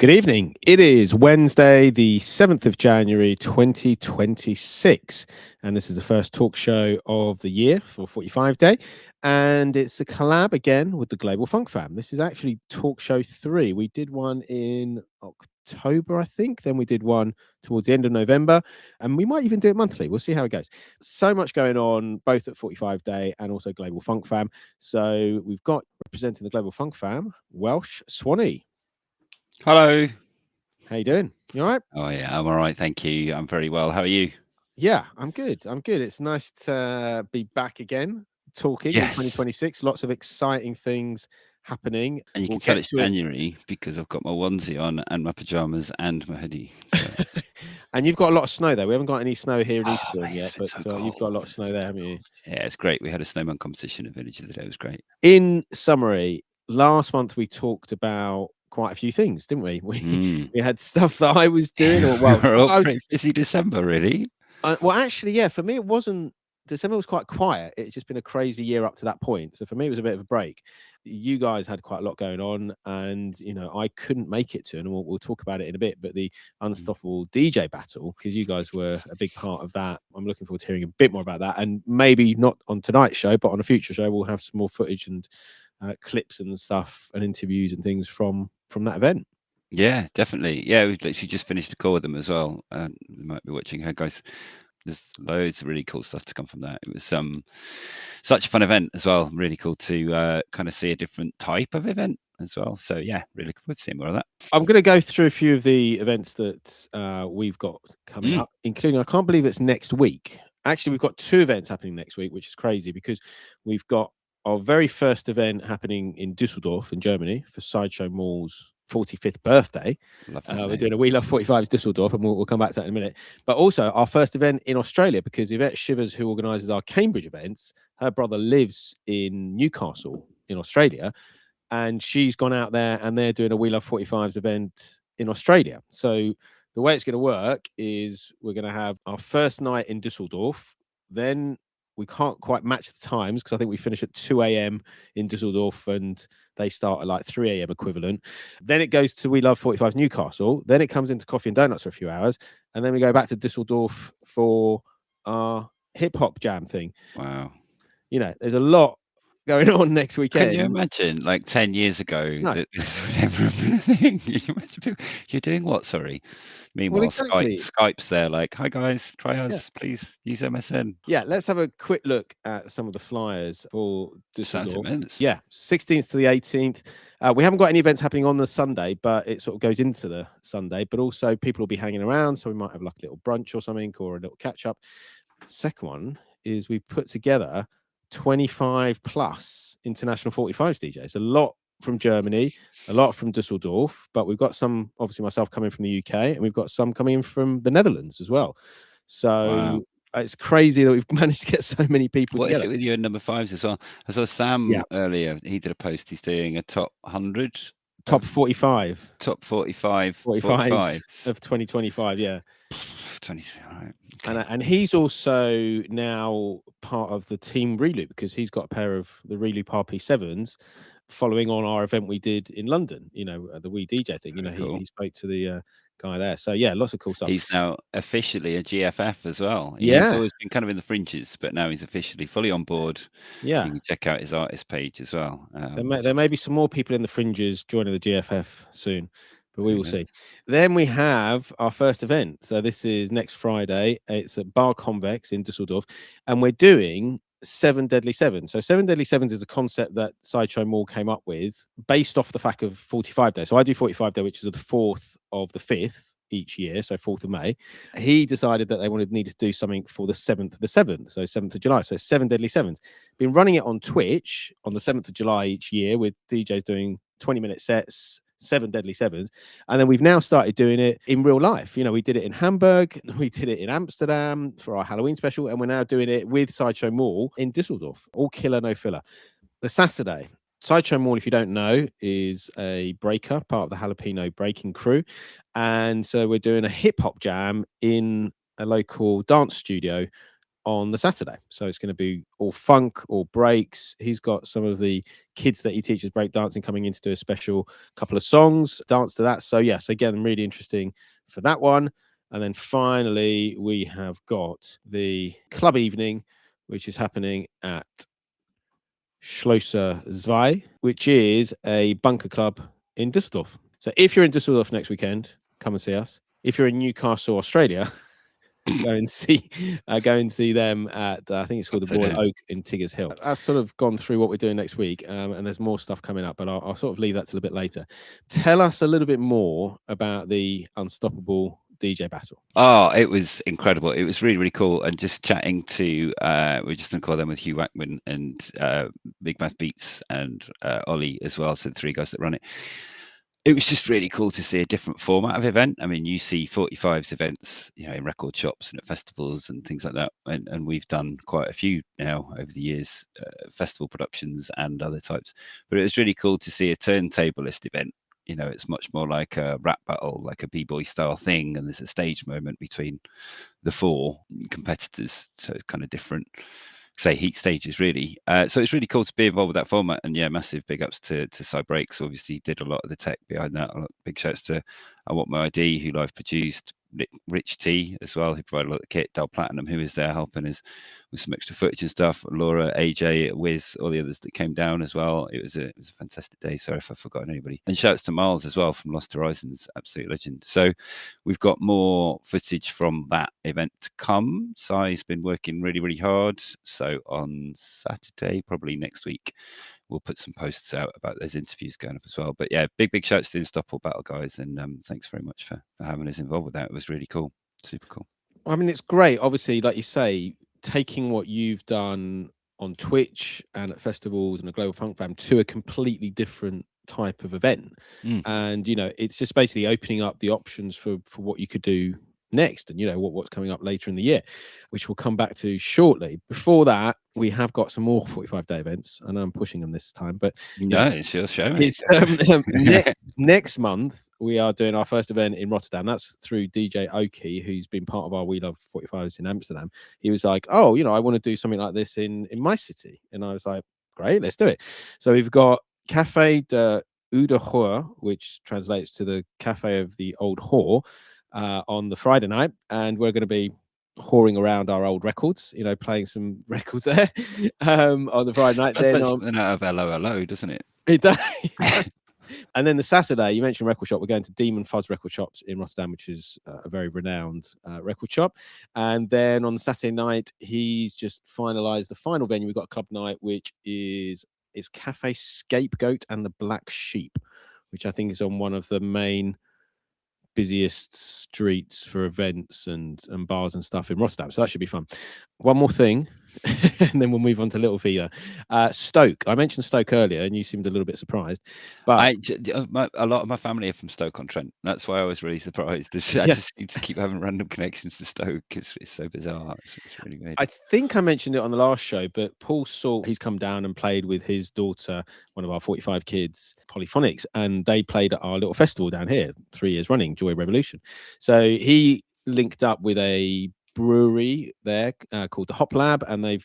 Good evening. It is Wednesday, the 7th of January, 2026. And this is the first talk show of the year for 45 Day. And it's a collab again with the Global Funk Fam. This is actually talk show 3. We did one in October, I think. Then we did one towards the end of November. And we might even do it monthly. We'll see how it goes. So much going on, both at 45 Day and also Global Funk Fam. So we've got representing the Global Funk Fam, Welsh Swanny. Hello. How you doing? You all right? Oh yeah, I'm all right, thank you. I'm very well. How are you? Yeah, I'm good. I'm good. It's nice to be back again talking in Yes. 2026. Lots of exciting things happening. And you We'll can tell get it's to it. January because I've got my onesie on and my pajamas and my hoodie. So. And you've got a lot of snow there. We haven't got any snow here in Oh, Eastbourne mate, yet, it's but been so you've got a lot of cold. snow there, haven't you? Yeah, it's great. We had a snowman competition at Village the other day. It was great. In summary, last month we talked about quite a few things, didn't we? We had stuff that I was doing, or well, We're stuff all that I was. pretty busy December, really. Well, actually, yeah, for me, it wasn't. December was quite quiet. It's just been a crazy year up to that point. So for me, it was a bit of a break. You guys had quite a lot going on, and I couldn't make it to, and we'll talk about it in a bit. But the Unstoppable DJ battle, because you guys were a big part of that. I'm looking forward to hearing a bit more about that, and maybe not on tonight's show, but on a future show, we'll have some more footage and clips and stuff, and interviews and things from that event. Yeah, definitely. Yeah, we've literally just finished a call with them as well. You might be watching her, guys. There's loads of really cool stuff to come from that. It was such a fun event as well. Really cool to kind of see a different type of event as well. So yeah, really looking forward to seeing more of that. I'm going to go through a few of the events that we've got coming up, including, I can't believe it's next week. Actually, we've got 2 events happening next week, which is crazy because we've got our very first event happening in Dusseldorf in Germany for Sideshow Mall's 45th birthday. We're doing a We Love 45s Dusseldorf, and we'll come back to that in a minute. But also our first event in Australia, because Yvette Shivers, who organises our Cambridge events, her brother lives in Newcastle in Australia. And she's gone out there and they're doing a We Love 45s event in Australia. So the way it's going to work is we're going to have our first night in Dusseldorf. Then we can't quite match the times because I think we finish at 2 a.m. in Dusseldorf and they start at like 3 a.m. equivalent. Then it goes to We Love 45s Newcastle. Then it comes into Coffee and Donuts for a few hours. And then we go back to Dusseldorf for our hip hop jam thing. Wow. There's a lot going on next weekend. Can you imagine, like 10 years ago, No. that this would ever have been a thing? You're doing what? Sorry. Meanwhile, Exactly. Skype's there, like, hi guys, try us, Yeah. please use MSN. Yeah, let's have a quick look at some of the flyers for Sounds Dusseldorf. immense. Yeah, 16th to the 18th. We haven't got any events happening on the Sunday, but it sort of goes into the Sunday. But also, people will be hanging around, so we might have like a little brunch or something, or a little catch up. Second one is we've put together 25 plus international 45s DJs. A lot from Germany, a lot from Dusseldorf, but we've got some, obviously myself coming from the UK, and we've got some coming in from the Netherlands as well. So Wow. it's crazy that we've managed to get so many people What is together. it with you and number 5s as well? I saw Sam earlier, he did a post, he's doing a top 100. Top 45. Top 45. 45s of 2025, yeah. 23, right. Okay. And he's also now part of the Team Reloop because he's got a pair of the Reloop RP7s following on our event we did in London, the We DJ thing. Cool. He spoke to the guy there. So yeah, lots of cool stuff. He's now officially a GFF as well. Yeah. He's always been kind of in the fringes, but now he's officially fully on board. Yeah. You can check out his artist page as well. There may be some more people in the fringes joining the GFF soon, but we will see. Then we have our first event. So this is next Friday. It's at Bar Convex in Dusseldorf, and we're doing 7 Deadly Sevens. So 7 Deadly Sevens is a concept that Sideshow Mall came up with based off the fact of 45 Day. So I do 45 Day, which is the 4th of the 5th each year, so 4th of May. He decided that they needed to do something for the 7th of the 7th, so 7th of July. So 7 Deadly Sevens. Been running it on Twitch on the 7th of July each year with DJs doing 20-minute sets, 7 Deadly Sevens. And then we've now started doing it in real life. We did it in Hamburg, we did it in Amsterdam for our Halloween special, and we're now doing it with Sideshow Mall in Dusseldorf. All killer, no filler. The Saturday, Sideshow Mall, if you don't know, is a breaker, part of the Jalapeno breaking crew. And so we're doing a hip hop jam in a local dance studio on the Saturday. So it's going to be all funk, all breaks. He's got some of the kids that he teaches break dancing coming in to do a special couple of songs, dance to that. So yes, again, really interesting for that one. And then finally, we have got the club evening, which is happening at Schlosser 2, which is a bunker club in Dusseldorf. So if you're in Dusseldorf next weekend, come and see us. If you're in Newcastle, Australia, go and see them at I think it's called the Royal Oak in Tiggers Hill. That's sort of gone through what we're doing next week, and there's more stuff coming up, but I'll sort of leave that till a bit later. Tell us a little bit more about the Unstoppable DJ battle. Oh, it was incredible. It was really, really cool. And just chatting to, we're just going to call them with Hugh Wackman and Big Math Beats and Ollie as well. So the three guys that run it. It was just really cool to see a different format of event. I mean, you see 45's events, in record shops and at festivals and things like that. And we've done quite a few now over the years, festival productions and other types. But it was really cool to see a turntablist event. It's much more like a rap battle, like a b-boy style thing. And there's a stage moment between the four competitors. So it's kind of different, say, heat stages really. So it's really cool to be involved with that format. And yeah, massive big ups to Side Breaks. Obviously did a lot of the tech behind that. Big shouts to I Want My ID, who live produced, Rich T as well, who provided a lot of the kit, Dal Platinum, who was there helping us with some extra footage and stuff, Laura, AJ, Wiz, all the others that came down as well. It was a fantastic day. Sorry if I've forgotten anybody. And shouts to Miles as well from Lost Horizons, absolute legend. So we've got more footage from that event to come. Sai's been working really, really hard. So on Saturday, probably next week, we'll put some posts out about those interviews going up as well. But yeah, big shouts to the Unstoppable Battle guys, and thanks very much for having us involved with that. It was really cool, super cool. I mean, it's great. Obviously, like you say, taking what you've done on Twitch and at festivals and a Global Funk Fam to a completely different type of event, and it's just basically opening up the options for what you could do next, and what's coming up later in the year, which we'll come back to shortly. Before that, we have got some more 45-day events. I know I'm pushing them this time, but it's your show, mate. It's next month we are doing our first event in Rotterdam. That's through DJ Oki, who's been part of our We Love 45s in Amsterdam. He was like, I want to do something like this in my city, and I was like, great, let's do it. So we've got Café de Oude Hoor, which translates to the Cafe of the Old Whore, on the Friday night, and we're going to be whoring around our old records, playing some records there on the Friday night. Then something out of LOLO, doesn't it? It does. And then the Saturday, you mentioned record shop. We're going to Demon Fuzz Record Shops in Rotterdam, which is a very renowned record shop. And then on the Saturday night, he's just finalized the final venue. We've got a club night, which is Cafe Scapegoat and the Black Sheep, which I think is on one of the main busiest streets for events and bars and stuff in Rotterdam. So that should be fun. One more thing, and then we'll move on to Little Villa. Stoke. I mentioned Stoke earlier, and you seemed a little bit surprised. But a lot of my family are from Stoke-on-Trent. That's why I was really surprised. I just seem to keep having random connections to Stoke. It's so bizarre. It's really weird. I think I mentioned it on the last show, but Paul Salt, he's come down and played with his daughter, one of our 45 kids, Polyphonics, and they played at our little festival down here 3 years running, Joy Revolution. So he linked up with a brewery there called the Hop Lab, and they've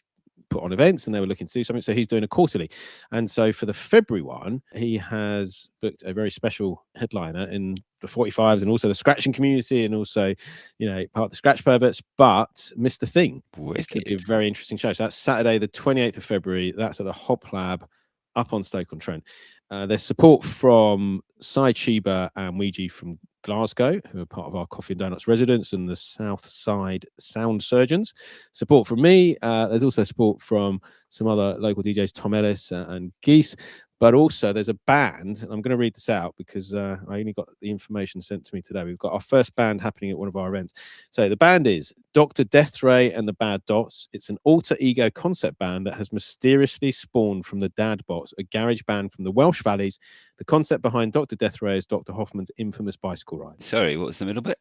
put on events, and they were looking to do something. So he's doing a quarterly, and so for the February one, he has booked a very special headliner in the 45s and also the scratching community, and also part of the Scratch Perverts, but Mr. Thing. It's going to be a very interesting show. So that's Saturday the 28th of February. That's at the Hop Lab up on Stoke-on-Trent. There's support from Cy Chiba and Ouija from Glasgow, who are part of our Coffee and Donuts residents, and the South Side Sound Surgeons. Support from me. There's also support from some other local DJs, Tom Ellis and Geese. But also there's a band, and I'm going to read this out because I only got the information sent to me today. We've got our first band happening at one of our events. So the band is Dr. Deathray and the Bad Dots. It's an alter ego concept band that has mysteriously spawned from the Dad Bots, a garage band from the Welsh Valleys. The concept behind Dr. Deathray is Dr. Hoffman's infamous bicycle ride. Sorry, what was the middle bit?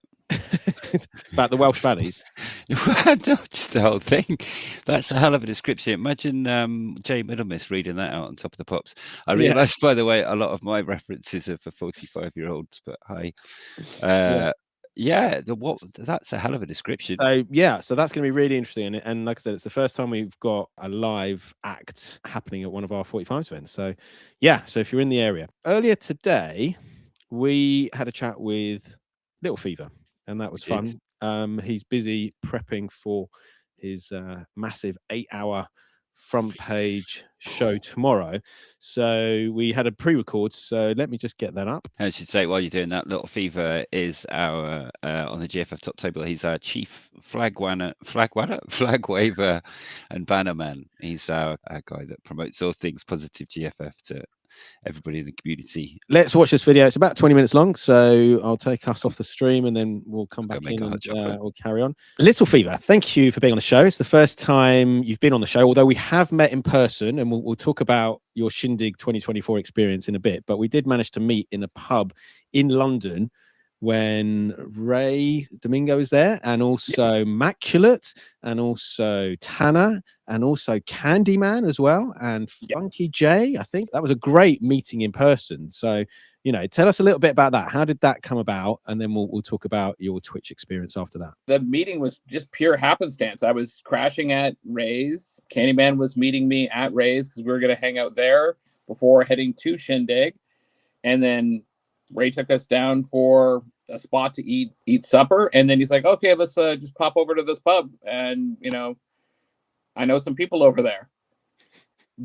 About the Welsh Valleys. Just the whole thing. That's a hell of a description. Imagine Jay Middlemiss reading that out on Top of the Pops. I realised, by the way, a lot of my references are for 45-year-olds, but hi. Yeah, that's a hell of a description. So yeah, so that's going to be really interesting, and like I said, it's the first time we've got a live act happening at one of our 45 events. So yeah, so if you're in the area, earlier today we had a chat with Little Fever, and that was fun. He's busy prepping for his massive 8-hour front page show tomorrow, so we had a pre-record, so let me just get that up. I should say, while you're doing that, Little Fever is our on the GFF top table. He's our chief flag waver, and bannerman. He's our guy that promotes all things positive GFF to everybody in the community. Let's watch this video. It's about 20 minutes long, so I'll take us off the stream and then we'll come back in and we'll carry on. Little Fever, thank you for being on the show. It's the first time you've been on the show, although we have met in person, and we'll talk about your Shindig 2024 experience in a bit, but we did manage to meet in a pub in London when Ray Domingo was there, and also Immaculate, and also Tanner, and also Candyman as well, and Funky J. I think that was a great meeting in person. So, you know, tell us a little bit about that. How did that come about? And then we'll talk about your Twitch experience after that. The meeting was just pure happenstance. I was crashing at Ray's. Candyman was meeting me at Ray's because we were going to hang out there before heading to Shindig. And then Ray took us down for a spot to eat supper, and then he's like, okay, let's just pop over to this pub, and you know, I know some people over there.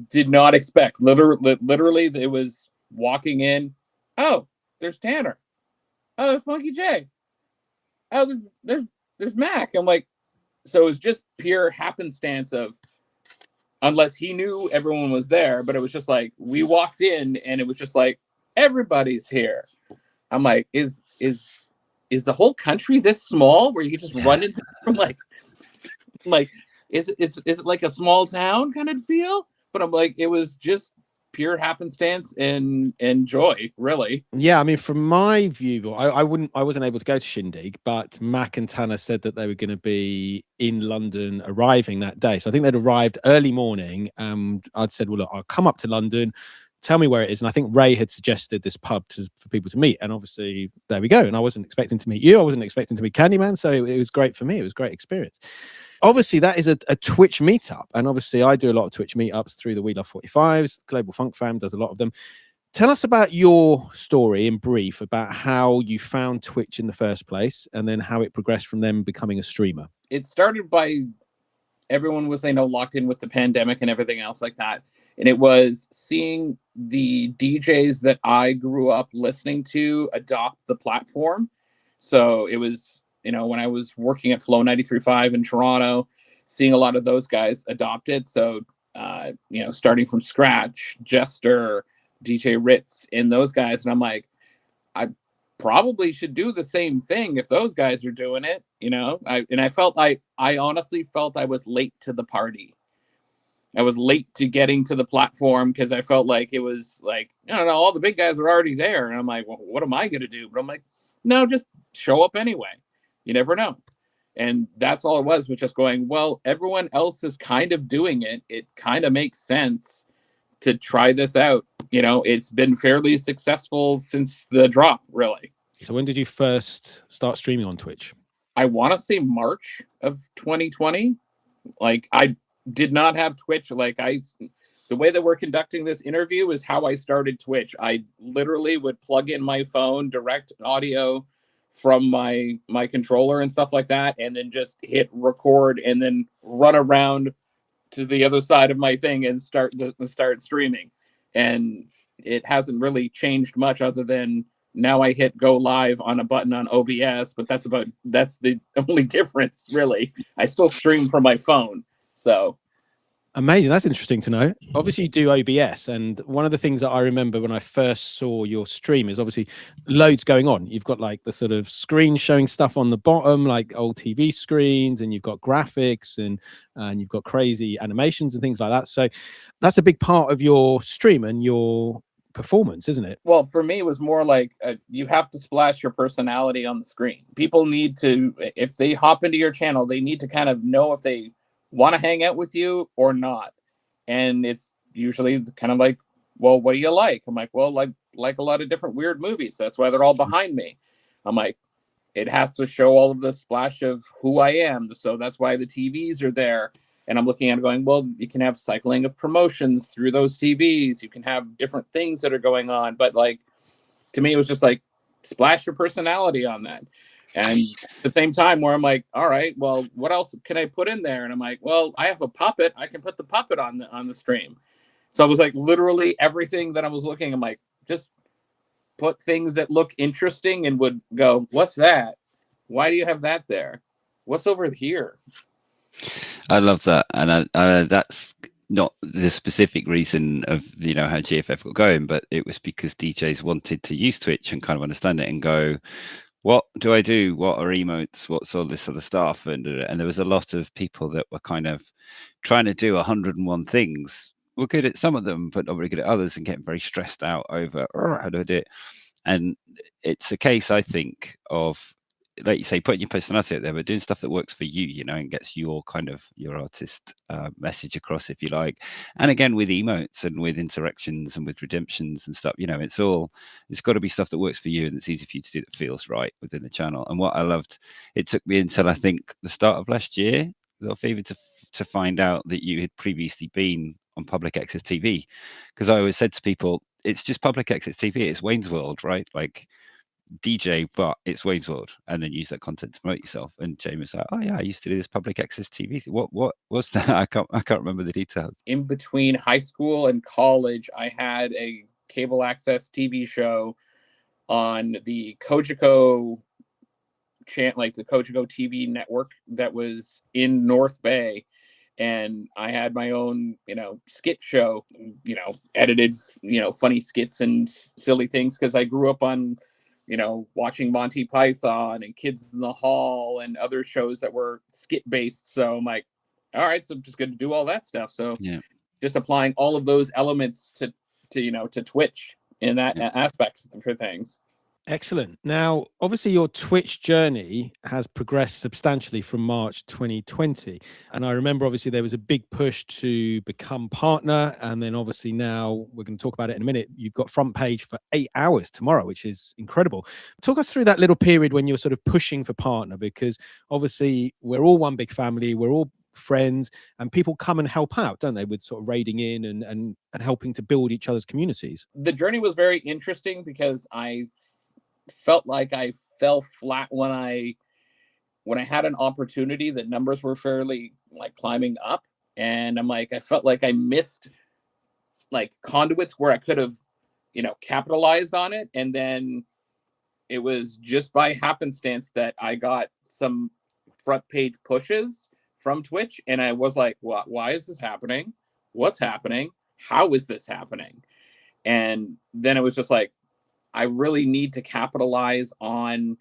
Did not expect, literally it was walking in, oh, there's Tanner, oh, there's Funky J, oh, there's Mac. I'm like, so it was just pure happenstance of, unless he knew everyone was there, but it was just like we walked in and it was just like everybody's here. I'm like, is the whole country this small where you can just run into like is it like a small town kind of feel? But I'm like, it was just pure happenstance and joy, really. Yeah, I mean, from my view, I wasn't able to go to Shindig, but Mac and Tanner said that they were going to be in London arriving that day. So I think they'd arrived early morning, and I'd said, well, look, I'll come up to London, tell me where it is. And I think Ray had suggested this pub for people to meet. And obviously, there we go. And I wasn't expecting to meet you. I wasn't expecting to meet Candyman. So it was great for me. It was a great experience. Obviously, that is a Twitch meetup. And obviously, I do a lot of Twitch meetups through the We Love 45s. Global Funk Fam does a lot of them. Tell us about your story in brief, about how you found Twitch in the first place, and then how it progressed from them becoming a streamer. It started by everyone was, locked in with the pandemic and everything else like that. And it was seeing the DJs that I grew up listening to adopt the platform. So it was, when I was working at Flow 93.5 in Toronto, seeing a lot of those guys adopt it. So, starting from scratch, Jester, DJ Ritz, and those guys. And I'm like, I probably should do the same thing if those guys are doing it, I honestly felt I was late to the party. I was late to getting to the platform because I felt like it was like, I don't know, all the big guys are already there. And I'm like, well, what am I going to do? But I'm like, no, just show up anyway. You never know. And that's all it was just going, well, everyone else is kind of doing it. It kind of makes sense to try this out. It's been fairly successful since the drop, really. So when did you first start streaming on Twitch? I want to say March of 2020. I did not have Twitch. The way that we're conducting this interview is how I started Twitch. I literally would plug in my phone, direct audio from my controller and stuff like that, and then just hit record and then run around to the other side of my thing and start streaming. And it hasn't really changed much other than now I hit go live on a button on OBS, but that's the only difference, really. I still stream from my phone. So amazing. That's interesting to know. Obviously, you do OBS, and one of the things that I remember when I first saw your stream is obviously loads going on. You've got like the sort of screen showing stuff on the bottom, like old TV screens, and you've got graphics and you've got crazy animations and things like that. So that's a big part of your stream and your performance, isn't it? Well, for me, it was more like you have to splash your personality on the screen. People need to, if they hop into your channel, they need to kind of know if they want to hang out with you or not. And it's usually kind of like, well, what do you like? I'm like, well, like a lot of different weird movies. That's why they're all behind me. I'm like, it has to show all of the splash of who I am. So that's why the TVs are there. And I'm looking at it going, well, you can have cycling of promotions through those TVs. You can have different things that are going on. But like, to me, it was just like, splash your personality on that. And at the same time where I'm like, all right, well, what else can I put in there? And I'm like, well, I have a puppet. I can put the puppet on the stream. So I was like, literally everything that I was looking, I'm like, just put things that look interesting and would go, what's that? Why do you have that there? What's over here? I love that, and that's not the specific reason of how GFF got going, but it was because DJs wanted to use Twitch and kind of understand it and go, what do I do? What are emotes? What's all this other stuff? And there was a lot of people that were kind of trying to do 101 things. We're good at some of them, but not very good at others, and getting very stressed out over how do I do it. And it's a case, I think, of, like you say, putting your personality out there, but doing stuff that works for you, and gets your kind of your artist message across, if you like. And again, with emotes and with interactions and with redemptions and stuff, it's got to be stuff that works for you and it's easy for you to do, that feels right within the channel. And what I loved, it took me until I think the start of last year, little favor, to find out that you had previously been on public access TV, because I always said to people, it's just public access TV, it's Wayne's World, right? Like, DJ, but it's Wayne's World, and then use that content to promote yourself. And Jamie was like, oh yeah, I used to do this public access TV thing. What was that? I can't remember the details. In between high school and college, I had a cable access TV show on the Kojiko like the Kojiko TV network that was in North Bay. And I had my own, skit show, edited, funny skits and silly things, because I grew up on, watching Monty Python and Kids in the Hall and other shows that were skit based. So I'm like, all right, so I'm just going to do all that stuff. So yeah, just applying all of those elements to Twitch in that aspect for things. Excellent. Now, obviously, your Twitch journey has progressed substantially from March 2020. And I remember, obviously, there was a big push to become partner. And then, obviously, now we're going to talk about it in a minute. You've got front page for 8 hours tomorrow, which is incredible. Talk us through that little period when you were sort of pushing for partner, because obviously, we're all one big family. We're all friends, and people come and help out, don't they, with sort of raiding in and helping to build each other's communities. The journey was very interesting because I felt like I fell flat when I had an opportunity. The numbers were fairly like climbing up, and I'm like, I felt like I missed like conduits where I could have, capitalized on it. And then it was just by happenstance that I got some front page pushes from Twitch, and I was like, why is this happening? What's happening? How is this happening? And then it was just like, I really need to capitalize on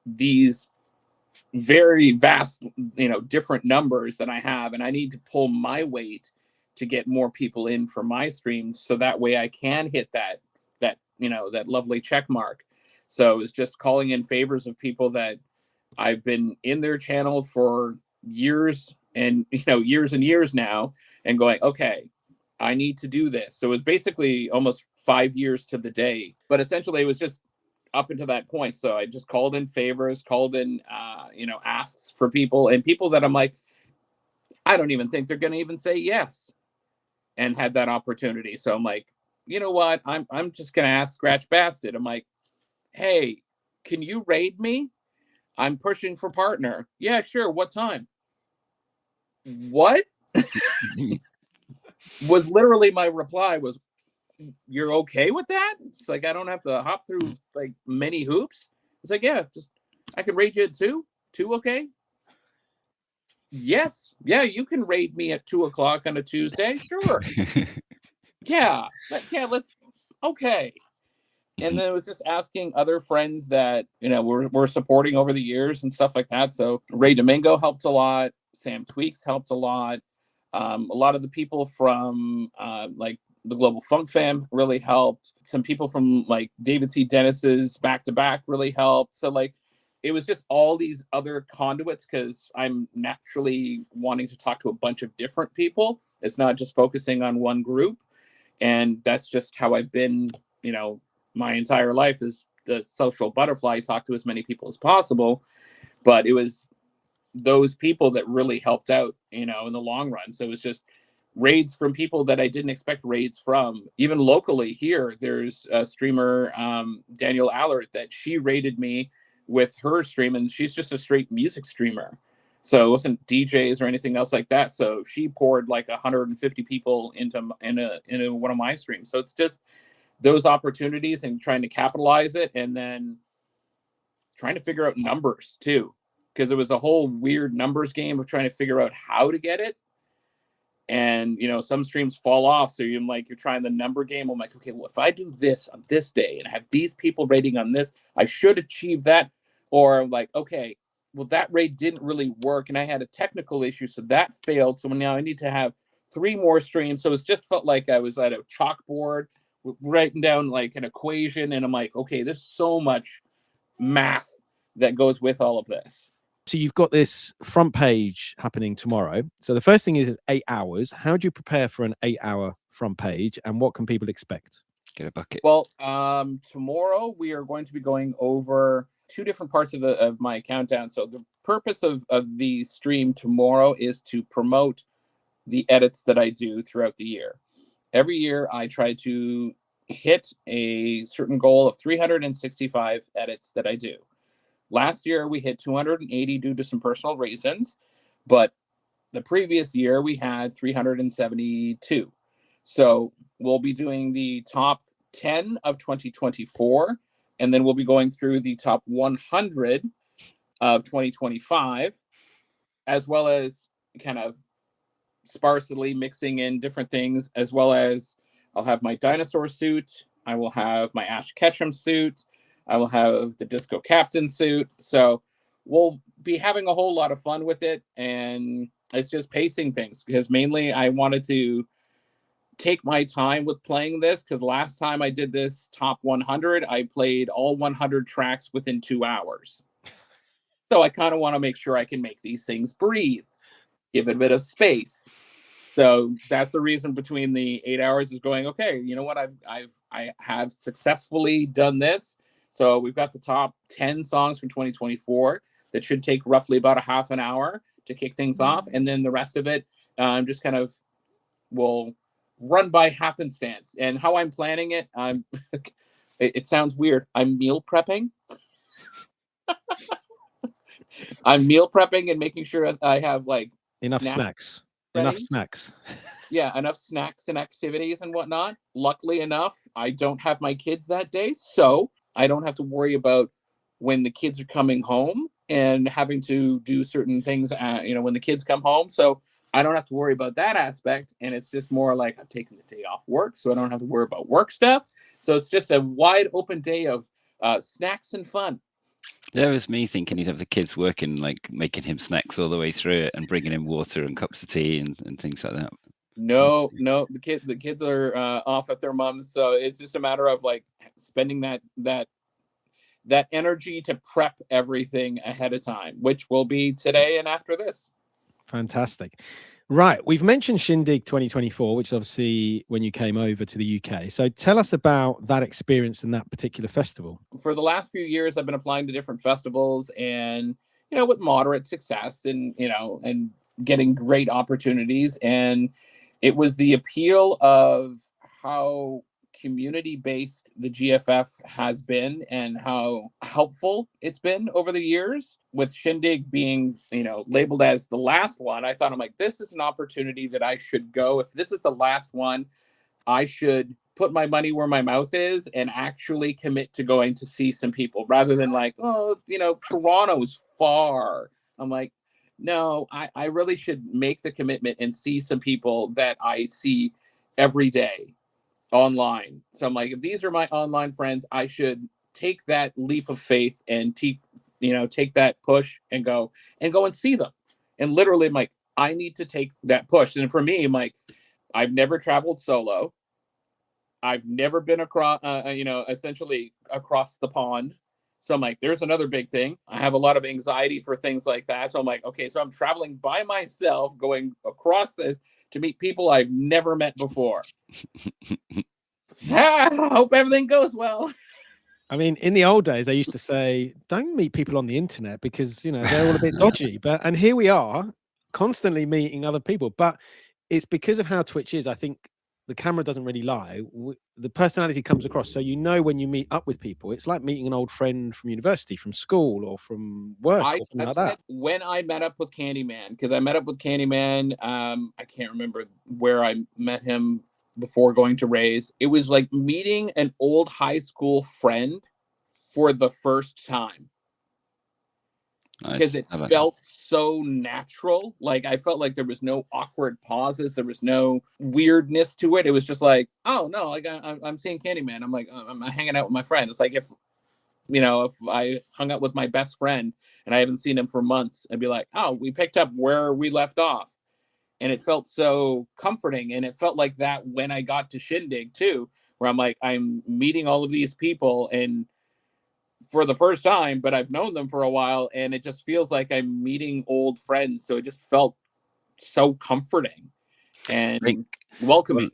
these very vast, different numbers that I have. And I need to pull my weight to get more people in for my streams. So that way I can hit that lovely check mark. So it's just calling in favors of people that I've been in their channel for years and years now, and going, okay, I need to do this. So it's basically almost 5 years to the day, but essentially it was just up until that point. So I just called in favors, called in, asks for people, and people that I'm like, I don't even think they're going to even say yes, and had that opportunity. So I'm like, you know what? I'm just going to ask Scratch Bastard. I'm like, hey, can you raid me? I'm pushing for partner. Yeah, sure. What time? What? Was literally my reply was, you're okay with that? It's like, I don't have to hop through like many hoops. It's like, yeah, just I can raid you at 2. 2, okay? Yes. Yeah, you can raid me at 2 o'clock on a Tuesday. Sure. Yeah. Let's okay. And then it was just asking other friends that, we're supporting over the years and stuff like that. So Ray Domingo helped a lot. Sam Tweaks helped a lot. A lot of the people from like the Global Funk Fam really helped. Some people from like David C. Dennis's Back to Back really helped. So like, it was just all these other conduits, because I'm naturally wanting to talk to a bunch of different people. It's not just focusing on one group. And that's just how I've been, my entire life, is the social butterfly, talk to as many people as possible. But it was those people that really helped out, in the long run. So it was just raids from people that I didn't expect raids from. Even locally here, there's a streamer, Daniel Allert, that she raided me with her stream, and she's just a straight music streamer. So it wasn't DJs or anything else like that. So she poured like 150 people into one of my streams. So it's just those opportunities and trying to capitalize it, and then trying to figure out numbers too, because it was a whole weird numbers game of trying to figure out how to get it. And some streams fall off, so you're trying the number game. I'm like, okay, well, if I do this on this day and I have these people rating on this, I should achieve that. Or I'm like, okay, well, that raid didn't really work and I had a technical issue, so that failed. So now I need to have 3 more streams. So it just felt like I was at a chalkboard writing down like an equation, and I'm like, okay, there's so much math that goes with all of this. So you've got this front page happening tomorrow. So the first thing is 8 hours. How do you prepare for an 8-hour front page, and what can people expect? Get a bucket. Well, tomorrow we are going to be going over 2 different parts of my countdown. So the purpose of the stream tomorrow is to promote the edits that I do throughout the year. Every year I try to hit a certain goal of 365 edits that I do. Last year, we hit 280 due to some personal reasons, but the previous year, we had 372. So we'll be doing the top 10 of 2024, and then we'll be going through the top 100 of 2025, as well as kind of sparsely mixing in different things, as well as I'll have my dinosaur suit, I will have my Ash Ketchum suit, I will have the Disco Captain suit. So we'll be having a whole lot of fun with it. And it's just pacing things, because mainly I wanted to take my time with playing this, because last time I did this top 100, I played all 100 tracks within 2 hours. So I kind of want to make sure I can make these things breathe, give it a bit of space. So that's the reason between the 8 hours is going, okay, you know what? I have successfully done this. So we've got the top 10 songs from 2024 that should take roughly about a half an hour to kick things off. And then the rest of it just kind of will run by happenstance. And how I'm planning it, it sounds weird. I'm meal prepping. I'm meal prepping and making sure I have like enough snacks. Ready? Enough snacks. Yeah, enough snacks and activities and whatnot. Luckily enough, I don't have my kids that day, so I don't have to worry about when the kids are coming home and having to do certain things, when the kids come home. So I don't have to worry about that aspect. And it's just more like I'm taking the day off work, so I don't have to worry about work stuff. So it's just a wide open day of snacks and fun. There was me thinking he'd have the kids working, like making him snacks all the way through it and bringing him water and cups of tea and things like that. No, the kids are off at their mom's, so it's just a matter of like spending that energy to prep everything ahead of time, which will be today and after this. Fantastic. Right, we've mentioned Shindig 2024, which is obviously when you came over to the UK. So tell us about that experience in that particular festival. For the last few years, I've been applying to different festivals, and with moderate success, and and getting great opportunities. And it was the appeal of how community-based the GFF has been and how helpful it's been over the years. With Shindig being, labeled as the last one, I thought, I'm like, this is an opportunity that I should go. If this is the last one, I should put my money where my mouth is and actually commit to going to see some people, rather than like, Toronto's far. I'm like, no, I really should make the commitment and see some people that I see every day online. So I'm like, if these are my online friends, I should take that leap of faith and take that push and go and see them. And literally, I'm like, I need to take that push. And for me, I'm like, I've never traveled solo. I've never been across, essentially across the pond. So I'm like, there's another big thing. I have a lot of anxiety for things like that. So I'm like, okay, so I'm traveling by myself, going across this to meet people I've never met before. I hope everything goes well. I mean, in the old days, they used to say, don't meet people on the internet because, they're all a bit dodgy. And here we are constantly meeting other people. But it's because of how Twitch is. I think the camera doesn't really lie. The personality comes across. So, when you meet up with people, it's like meeting an old friend from university, from school, or from work, or something like that. When I met up with Candyman, because I met up with Candyman, I can't remember where I met him before going to Ray's. It was like meeting an old high school friend for the first time. Because it felt so natural. Like I felt like there was no awkward pauses. There was no weirdness to it. It was just like, oh no, like I'm seeing Candyman. I'm like, I'm hanging out with my friend. It's like if I hung out with my best friend and I haven't seen him for months, I'd be like, oh, we picked up where we left off. And it felt so comforting. And it felt like that when I got to Shindig too, where I'm like, I'm meeting all of these people and for the first time, but I've known them for a while. And it just feels like I'm meeting old friends. So it just felt so comforting and welcoming.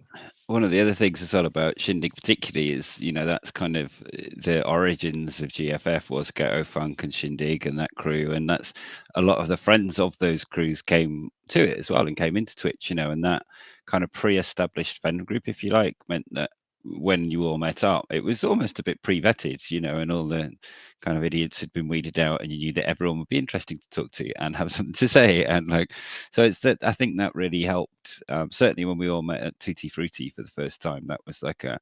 One of the other things as well about Shindig particularly is, that's kind of the origins of GFF was Ghetto Funk and Shindig and that crew. And that's a lot of the friends of those crews came to it as well and came into Twitch, and that kind of pre-established friend group, if you like, meant that when you all met up, it was almost a bit pre-vetted, and all the kind of idiots had been weeded out, and you knew that everyone would be interesting to talk to and have something to say, and so it's that I think that really helped. Certainly when we all met at Tutti Frutti for the first time, that was like a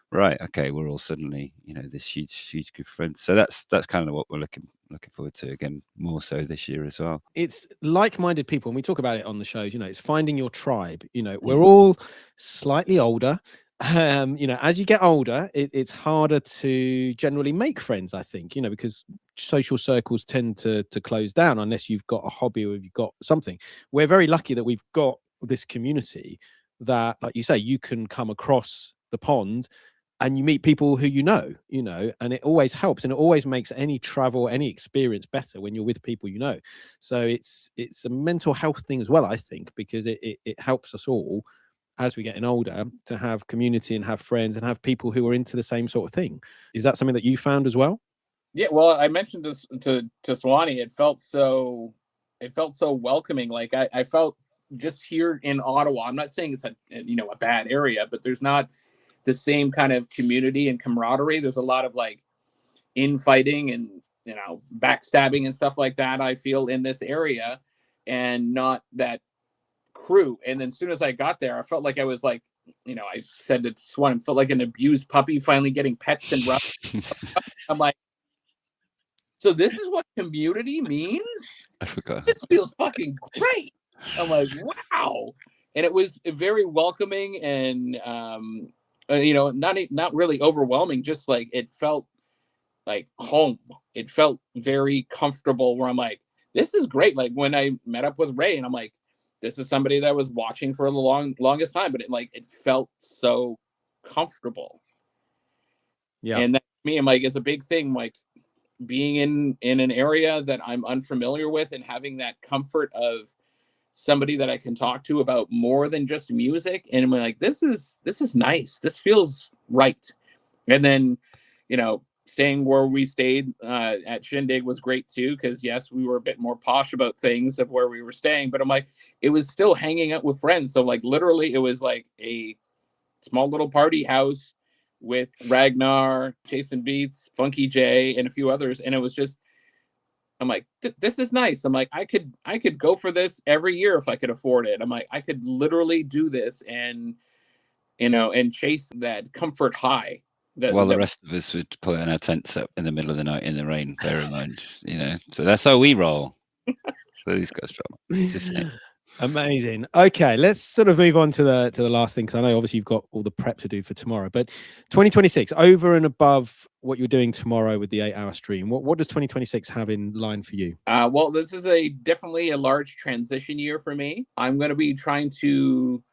right, okay, we're all suddenly this huge group of friends. So that's kind of what we're looking forward to again, more so this year as well. It's like-minded people, and we talk about it on the shows. It's finding your tribe. We're all slightly older. As you get older, it's harder to generally make friends, I think, because social circles tend to close down unless you've got a hobby or you've got something. We're very lucky that we've got this community that, like you say, you can come across the pond and you meet people who and it always helps, and it always makes any travel, any experience better when you're with people. So it's a mental health thing as well, I think, because it helps us all as we're getting older to have community and have friends and have people who are into the same sort of thing. Is that something that you found as well? Yeah, well, I mentioned this to Swanny. It felt so welcoming. Like I felt just here in Ottawa. I'm not saying it's a bad area, but there's not the same kind of community and camaraderie. There's a lot of like infighting and backstabbing and stuff like that, I feel, in this area, and not that crew. And then as soon as I got there, I felt like I was like, I said to Swan, I felt like an abused puppy finally getting pets and rubs. I'm like, so this is what community means? I forgot. This feels fucking great. I'm like, wow. And it was very welcoming and not really overwhelming, just like it felt like home. It felt very comfortable, where I'm like, this is great. Like when I met up with Ray and I'm like, this is somebody that I was watching for the longest time, but it felt so comfortable. Yeah. And that, to me, I'm like, it's a big thing, like being in an area that I'm unfamiliar with and having that comfort of somebody that I can talk to about more than just music. And I'm like, this is nice. This feels right. And then, staying where we stayed at Shindig was great too, because yes, we were a bit more posh about things of where we were staying, but I'm like, it was still hanging out with friends. So like literally it was like a small little party house with Ragnar, Jason Beats, Funky J, and a few others. And it was just, I'm like, this is nice. I'm like, I could go for this every year if I could afford it. I'm like, I could literally do this and chase that comfort high. While the rest of us would put in our tents up in the middle of the night in the rain, bear in mind, so that's how we roll. So these guys just saying. Amazing. Okay, let's sort of move on to the last thing, because I know obviously you've got all the prep to do for tomorrow, but 2026, over and above what you're doing tomorrow with the 8-hour stream, what does 2026 have in line for you? Well, this is definitely a large transition year for me. I'm going to be trying to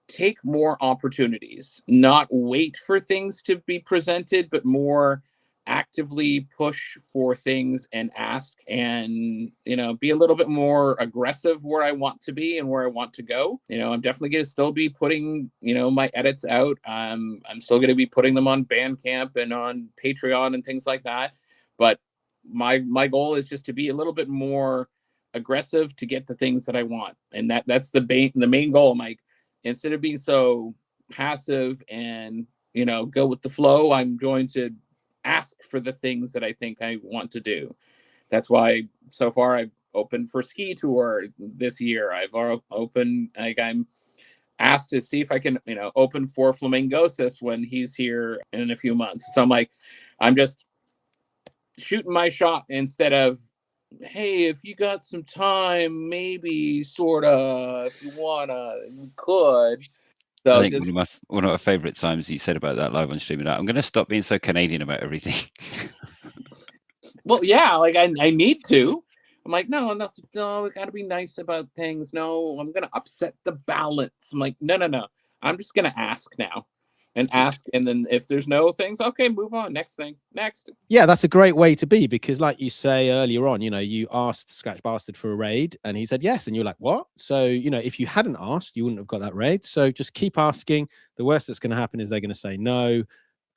take more opportunities, not wait for things to be presented, but more actively push for things and ask and, you know, be a little bit more aggressive where I want to be and where I want to go. You know, I'm definitely going to still be putting, you know, my edits out. I'm still going to be putting them on Bandcamp and on Patreon and things like that. But my goal is just to be a little bit more aggressive to get the things that I want. And that's the main goal, Mike. Instead of being so passive and, you know, go with the flow, I'm going to ask for the things that I think I want to do. That's why so far I've opened for Ski Tour this year. I've opened, like, I'm asked to see if I can, you know, open for Flamingosis when he's here in a few months. So I'm like, I'm just shooting my shot instead of, hey, if you got some time, maybe sort of, if you wanna, you could. So I think one of my favorite times you said about that live on streaming that I'm going to stop being so Canadian about everything. well, yeah, like I need to. I'm like, no, we got to be nice about things. No, I'm gonna upset the balance. I'm like, no. I'm just gonna ask now, and ask, and then if there's no things, okay, move on. Next thing, next. Yeah, that's a great way to be, because like you say earlier on, you know, you asked Scratch Bastard for a raid and he said yes, and you're like, what? So, you know, if you hadn't asked, you wouldn't have got that raid. So just keep asking. The worst that's going to happen is they're going to say no,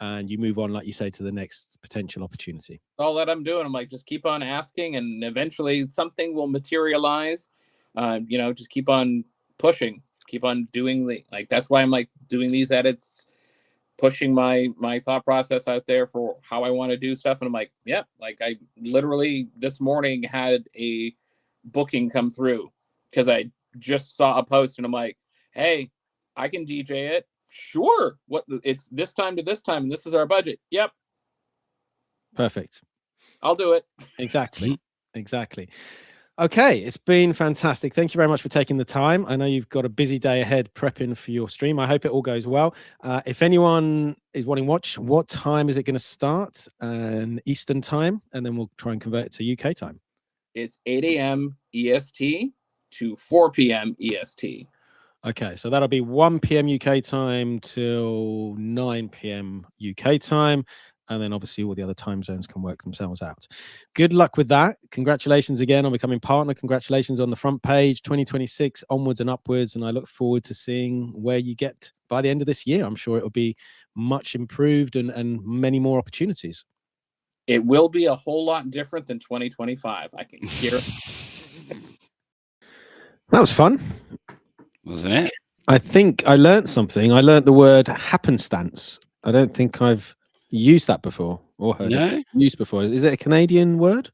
and you move on, like you say, to the next potential opportunity. All that I'm doing, I'm like, just keep on asking, and eventually something will materialize. You know, just keep on pushing, keep on doing that's why I'm like doing these edits, pushing my thought process out there for how I want to do stuff. And I'm like, yep, like I literally this morning had a booking come through because I just saw a post and I'm like, hey, I can DJ it. Sure. It's this time to this time, and this is our budget. Yep. Perfect. I'll do it. Exactly. Exactly. Okay, it's been fantastic. Thank you very much for taking the time. I know you've got a busy day ahead prepping for your stream. I hope it all goes well. If anyone is wanting to watch, what time is it going to start? Eastern time, and then we'll try and convert it to UK time. It's 8 a.m. EST to 4 p.m. EST. Okay, so that'll be 1 p.m. UK time till 9 p.m. UK time. And then obviously all the other time zones can work themselves out. Good luck with that. Congratulations again on becoming partner. Congratulations on the front page, 2026 onwards and upwards. And I look forward to seeing where you get by the end of this year. I'm sure it will be much improved and many more opportunities. It will be a whole lot different than 2025. I can guarantee. That was fun. Wasn't it? I think I learned something. I learned the word happenstance. I don't think I've used that before or heard it used before. Is it a Canadian word?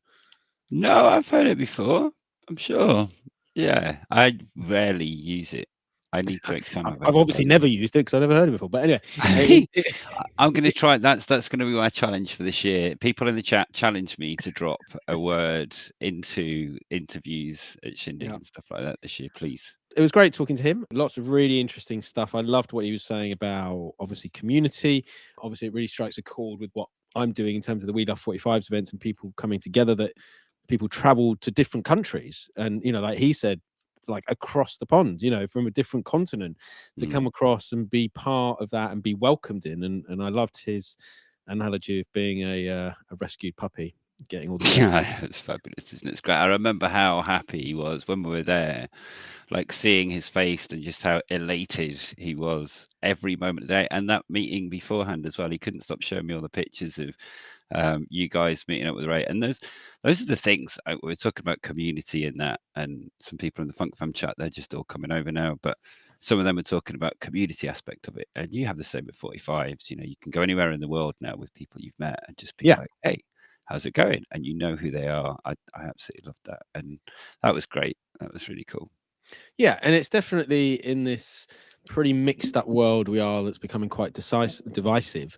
No, I've heard it before. I'm sure. Yeah, I rarely use it. I need to expand my I've obviously never used it because I've never heard it before. But anyway, I'm going to try. That's going to be my challenge for this year. People in the chat challenge me to drop a word into interviews at Shindig and stuff like that this year, please. It was great talking to him. Lots of really interesting stuff. I loved what he was saying about obviously community. Obviously, it really strikes a chord with what I'm doing in terms of the We Love 45s events and people coming together, that people travel to different countries. And, you know, like he said, like across the pond, you know, from a different continent to come across and be part of that and be welcomed in. And I loved his analogy of being a rescued puppy. Getting all the it's fabulous, isn't it? It's great. I remember how happy he was when we were there, like seeing his face and just how elated he was every moment of the day. And that meeting beforehand as well, he couldn't stop showing me all the pictures of you guys meeting up with Ray. And those are the things we're talking about, community and that. And some people in the Funk Fam chat, they're just all coming over now, but some of them are talking about community aspect of it. And you have the same with 45s. You know, you can go anywhere in the world now with people you've met and just be like, hey, how's it going? And you know who they are. I absolutely loved that. And that was great. That was really cool. Yeah, and it's definitely in this pretty mixed up world we are that's becoming quite divisive.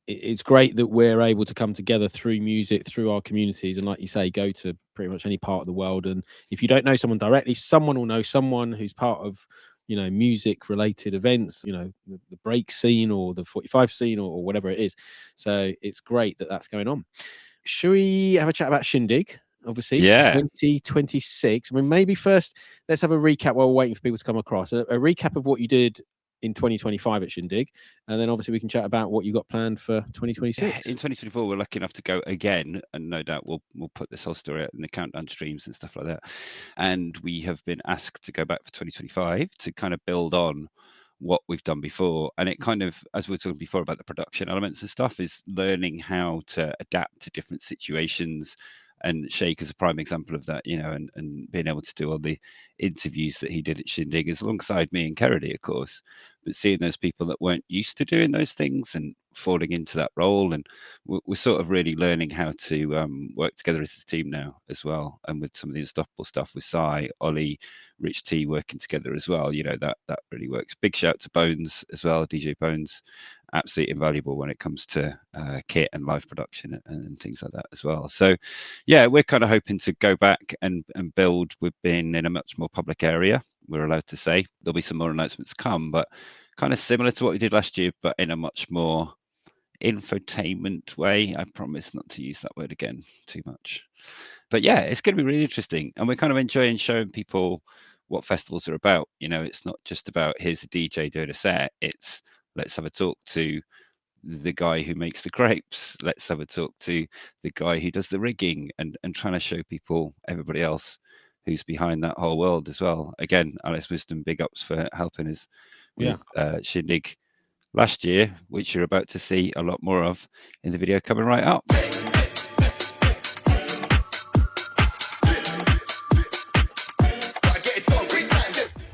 It's great that we're able to come together through music, through our communities, and like you say, go to pretty much any part of the world. And if you don't know someone directly, someone will know someone who's part of, you know, music related events, you know, the break scene or the 45 scene or whatever it is. So it's great that that's going on. Should we have a chat about Shindig? Obviously, 2026. I mean, maybe first let's have a recap while we're waiting for people to come across. A recap of what you did in 2025 at Shindig, and then obviously we can chat about what you got planned for 2026. Yeah, in 2024, we're lucky enough to go again, and no doubt we'll put this whole story out in the countdown streams and stuff like that. And we have been asked to go back for 2025 to kind of build on what we've done before. And it kind of, as we were talking before about the production elements and stuff, is learning how to adapt to different situations. And Shake is a prime example of that, and being able to do all the interviews that he did at Shindig is alongside me and Kerry, of course, but seeing those people that weren't used to doing those things and falling into that role, and we're sort of really learning how to work together as a team now as well, and with some of the Unstoppable stuff with Sai, Ollie, Rich T working together as well, that really works. Big shout to Bones as well, DJ Bones, absolutely invaluable when it comes to kit and live production and things like that as well. So yeah, we're kind of hoping to go back and build. We've been in a much more public area, we're allowed to say. There'll be some more announcements come, but kind of similar to what we did last year, but in a much more infotainment way. I promise not to use that word again too much. But yeah, it's going to be really interesting, and we're kind of enjoying showing people what festivals are about. It's not just about here's a DJ doing a set, it's let's have a talk to the guy who makes the crepes, let's have a talk to the guy who does the rigging, and trying to show people everybody else who's behind that whole world as well. Again, Alice Wisdom, big ups for helping us with Shindig last year, which you're about to see a lot more of in the video coming right up.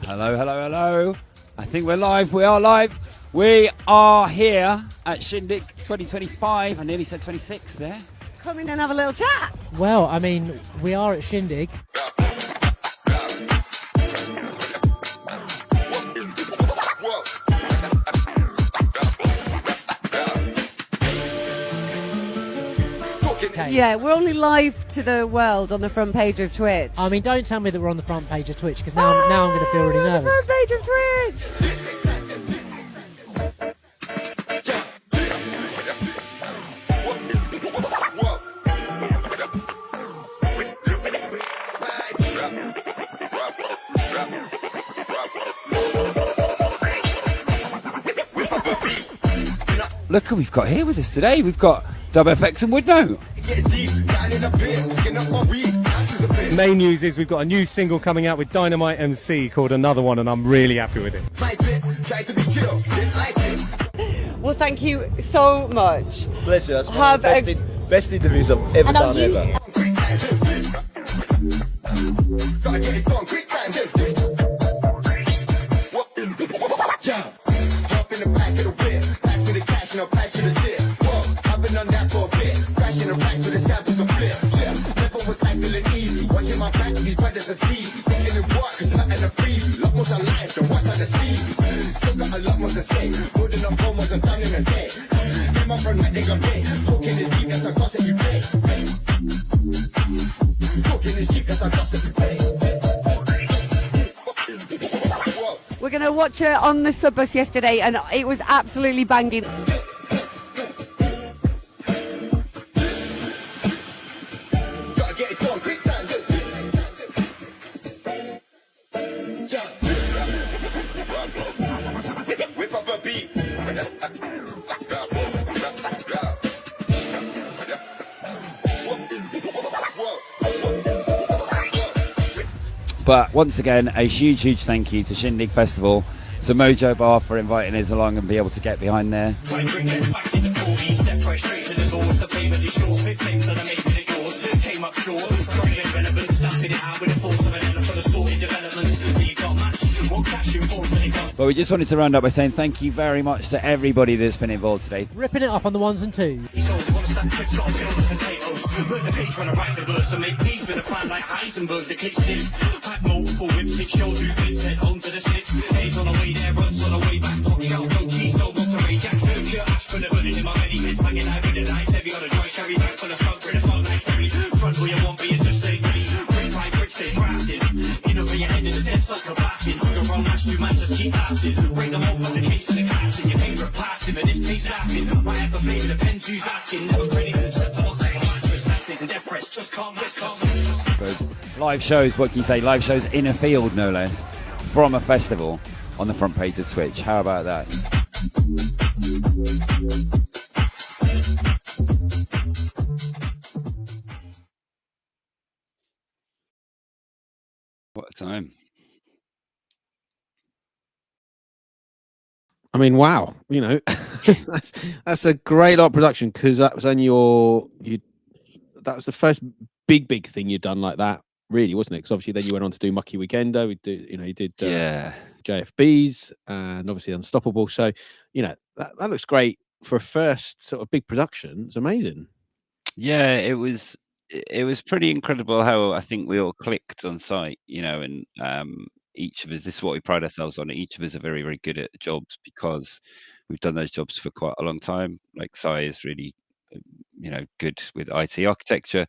Hello. I think we're live. We are live. We are here at Shindig 2025. I nearly said 26 there. Come in and have a little chat. Well, I mean, we are at Shindig. Okay. Yeah, we're only live to the world on the front page of Twitch. I mean, don't tell me that we're on the front page of Twitch, because now I'm going to feel really nervous. Front page of Twitch. Look who we've got here with us today. We've got WFX and Woodnote. Main news is we've got a new single coming out with Dynamite MC called Another One, and I'm really happy with it. Well, thank you so much. Pleasure. That's one of the best interviews I've ever done ever. We're going to watch her on the sub bus yesterday, and it was absolutely banging. But once again, a huge thank you to Shindig Festival, to Mojo Bar for inviting us along and be able to get behind there. But we just wanted to round up by saying thank you very much to everybody that's been involved today. Ripping it up on the ones and twos. Live shows, what can you say? Live shows in a field, no less, from a festival. on the front page of Twitch. How about that? What a time. I mean, wow, you know, that's a great lot of production, because that was only that was the first big thing you'd done like that, really, wasn't it? Because obviously then you went on to do Mucky Weekender. You did JFBs and obviously Unstoppable. So, you know, that looks great for a first sort of big production. It's amazing. Yeah, it was pretty incredible how I think we all clicked on site, you know, and each of us, this is what we pride ourselves on. Each of us are very, very good at jobs because we've done those jobs for quite a long time. Like Sai is really, you know, good with IT architecture.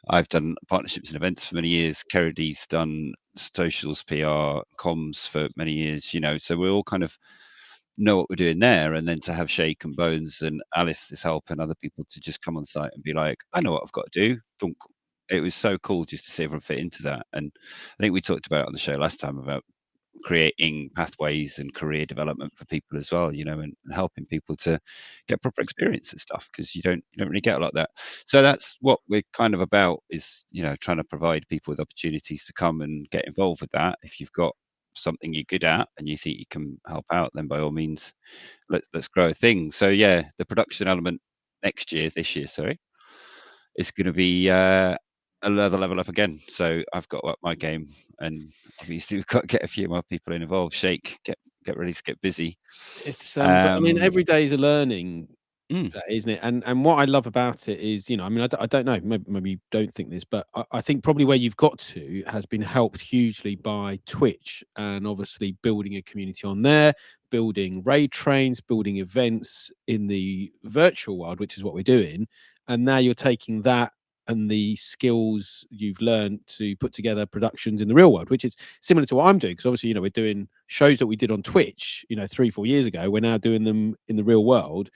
I've done partnerships and events for many years. Keridy's done socials, PR, comms for many years, you know, so we all kind of know what we're doing there. And then to have Shake and Bones and Alice's help and other people to just come on site and be like, I know what I've got to do. Dunk. It was so cool just to see everyone fit into that. And I think we talked about it on the show last time about creating pathways and career development for people as well, you know, and helping people to get proper experience and stuff, because you don't really get a lot of that. So that's what we're kind of about, is, you know, trying to provide people with opportunities to come and get involved with that. If you've got something you're good at and you think you can help out, then by all means, let's grow a thing. So yeah, the production element this year, sorry, is going to be another level up again. So I've got to up my game, and obviously we've got to get a few more people involved. Shake, get ready to get busy. It's I mean, every day is a learning, isn't it? And what I love about it is, you know, I mean, I don't know, maybe you don't think this, but I think probably where you've got to has been helped hugely by Twitch, and obviously building a community on there, building raid trains, building events in the virtual world, which is what we're doing. And now you're taking that and the skills you've learned to put together productions in the real world, which is similar to what I'm doing. Because obviously, you know, we're doing shows that we did on Twitch, you know, 3-4 years ago. We're now doing them in the real world,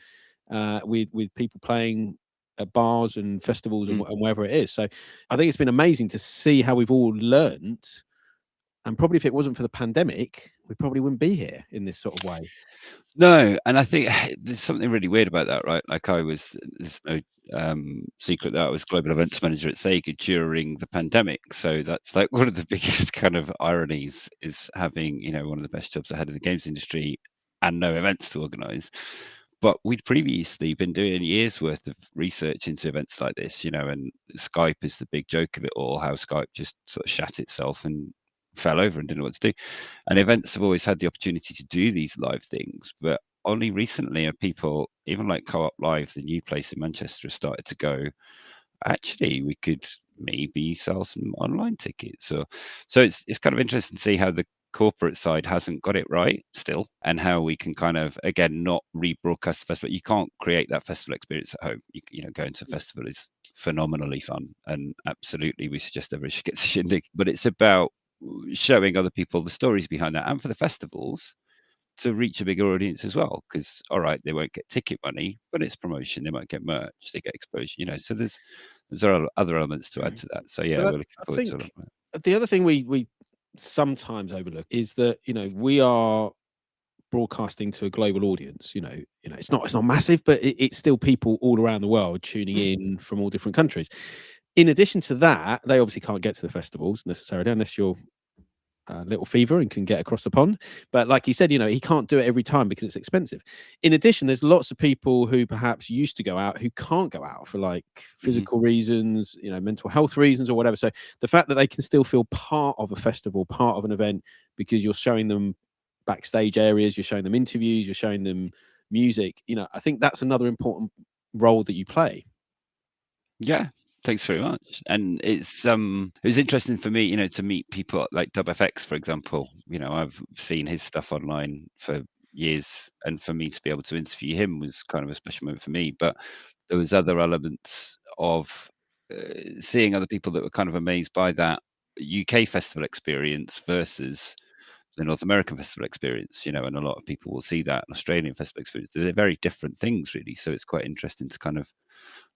with people playing at bars and festivals and wherever it is. So I think it's been amazing to see how we've all learned. And probably if it wasn't for the pandemic, we probably wouldn't be here in this sort of way. No, and I think there's something really weird about that, right? Like there's no secret that I was global events manager at Sega during the pandemic. So that's like one of the biggest kind of ironies, is having, you know, one of the best jobs ahead of the games industry and no events to organize. But we'd previously been doing years worth of research into events like this, you know, and Skype is the big joke of it all, how Skype just sort of shat itself and fell over and didn't know what to do. And events have always had the opportunity to do these live things, but only recently have people, even like Co-op Live, the new place in Manchester, has started to go, actually, we could maybe sell some online tickets. So it's kind of interesting to see how the corporate side hasn't got it right still, and how we can kind of, again, not rebroadcast the festival. You can't create that festival experience at home. You know, going to a festival is phenomenally fun, and absolutely we suggest everyone should get to Shindig, but it's about showing other people the stories behind that, and for the festivals to reach a bigger audience as well. Because all right, they won't get ticket money, but it's promotion. They might get merch, they get exposure, you know. So there's other elements to add to that. So yeah, we're looking forward to it. The other thing we sometimes overlook is that, you know, we are broadcasting to a global audience. You know, it's not massive, but it's still people all around the world tuning in from all different countries. In addition to that, they obviously can't get to the festivals necessarily unless you're Little Fever and can get across the pond. But like he said, you know, he can't do it every time because it's expensive. In addition, there's lots of people who perhaps used to go out who can't go out for like physical reasons, you know, mental health reasons or whatever. So the fact that they can still feel part of a festival, part of an event, because you're showing them backstage areas, you're showing them interviews, you're showing them music, you know, I think that's another important role that you play. Yeah, thanks very much. And it was interesting for me, you know, to meet people like DubFX, for example. You know, I've seen his stuff online for years, and for me to be able to interview him was kind of a special moment for me. But there was other elements of seeing other people that were kind of amazed by that UK festival experience versus the North American festival experience, you know, and a lot of people will see that an Australian festival experience. They're very different things, really. So it's quite interesting to kind of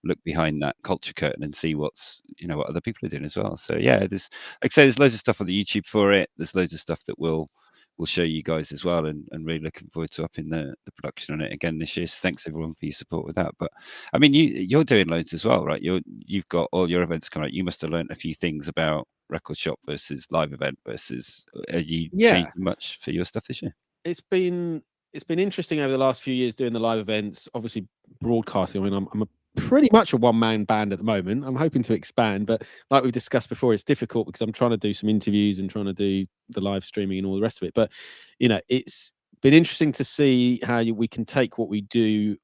look behind that culture curtain and see what's, you know, what other people are doing as well. So yeah, there's, like I say, there's loads of stuff on the YouTube for it. There's loads of stuff that we'll we'll show you guys as well, and really looking forward to upping the production on it again this year. So thanks everyone for your support with that. But I mean, you're doing loads as well, right? You've got all your events coming out. You must have learned a few things about record shop versus live event versus. Are you changing much for your stuff this year? It's been interesting over the last few years doing the live events. Obviously, broadcasting. I mean, I'm pretty much a one-man band at the moment. I'm hoping to expand, but like we've discussed before, it's difficult because I'm trying to do some interviews and trying to do the live streaming and all the rest of it. But it's been interesting to see how we can take what we do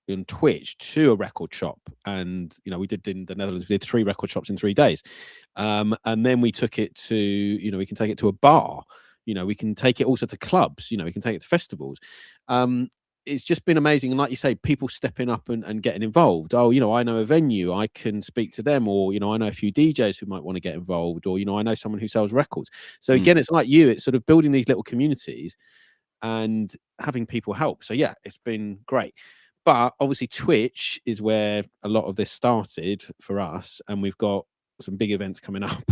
on Twitch to a record shop. And we did in the Netherlands, we did 3 record shops in 3 days, and then we took it to we can take it to a bar. We can take it also to clubs. We can take it to festivals. It's just been amazing. And like you say, people stepping up and getting involved. Oh, I know a venue, I can speak to them, or, I know a few DJs who might want to get involved, or, I know someone who sells records. So again, it's like it's sort of building these little communities and having people help. So yeah, it's been great. But obviously Twitch is where a lot of this started for us. And we've got some big events coming up.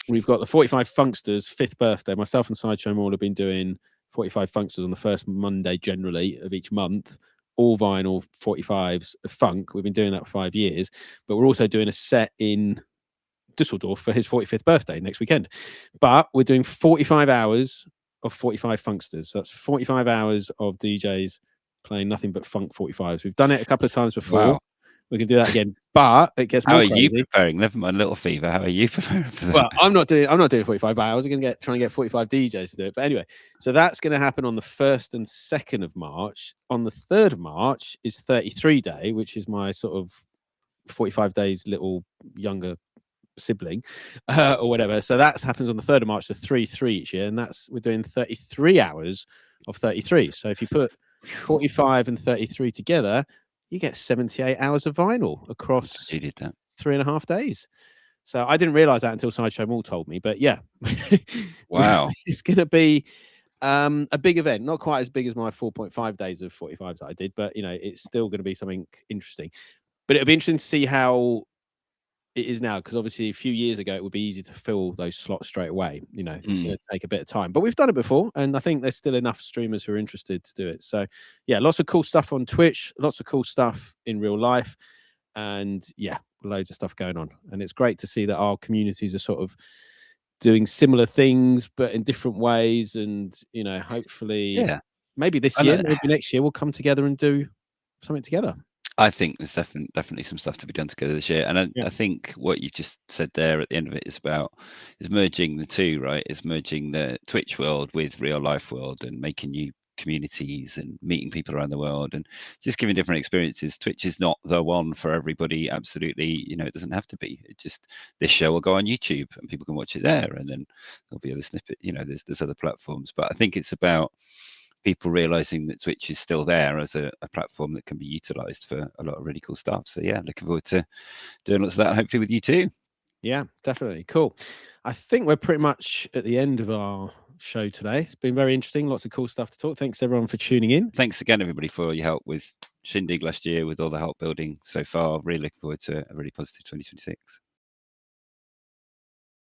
We've got the 45 Funksters 5th birthday. Myself and Sideshow Mall have been doing 45 Funksters on the first Monday generally of each month, all vinyl 45s of funk. We've been doing that for 5 years, but we're also doing a set in Dusseldorf for his 45th birthday next weekend. But we're doing 45 hours of 45 Funksters. So that's 45 hours of DJs playing nothing but funk 45s. We've done it a couple of times before. Wow. We can do that again, but it gets more crazy. How are you preparing? Never mind Little Fever. How are you preparing for that? Well, I'm not doing 45 hours. I'm going to try and get 45 DJs to do it. But anyway, so that's going to happen on the 1st and 2nd of March. On the 3rd of March is 33 Day, which is my sort of 45 days little younger sibling or whatever. So that happens on the 3rd of March to 3/3 each year, and we're doing 33 hours of 33. So if you put 45 and 33 together, you get 78 hours of vinyl across 3.5 days. So I didn't realize that until Sideshow Mall told me. But yeah, wow, it's going to be a big event. Not quite as big as my 4.5 days of 45s that I did, but it's still going to be something interesting. But it'll be interesting to see how it is now, because obviously a few years ago it would be easy to fill those slots straight away. It's going to take a bit of time, but we've done it before, and I think there's still enough streamers who are interested to do it. So yeah, lots of cool stuff on Twitch, lots of cool stuff in real life, and yeah, loads of stuff going on. And it's great to see that our communities are sort of doing similar things but in different ways, and hopefully maybe this year, maybe next year, we'll come together and do something together. I think there's definitely some stuff to be done together this year. And I think what you just said there at the end of it is merging the two, right? Is merging the Twitch world with real life world and making new communities and meeting people around the world and just giving different experiences. Twitch is not the one for everybody. Absolutely. It doesn't have to be. It just, this show will go on YouTube and people can watch it there, and then there'll be other snippet, there's other platforms. But I think it's about people realizing that Twitch is still there as a platform that can be utilized for a lot of really cool stuff. So yeah, looking forward to doing lots of that, hopefully with you too. Yeah, definitely. Cool. I think we're pretty much at the end of our show today. It's been very interesting. Lots of cool stuff to talk. Thanks everyone for tuning in. Thanks again, everybody, for your help with Shindig last year, with all the help building so far. Really looking forward to a really positive 2026.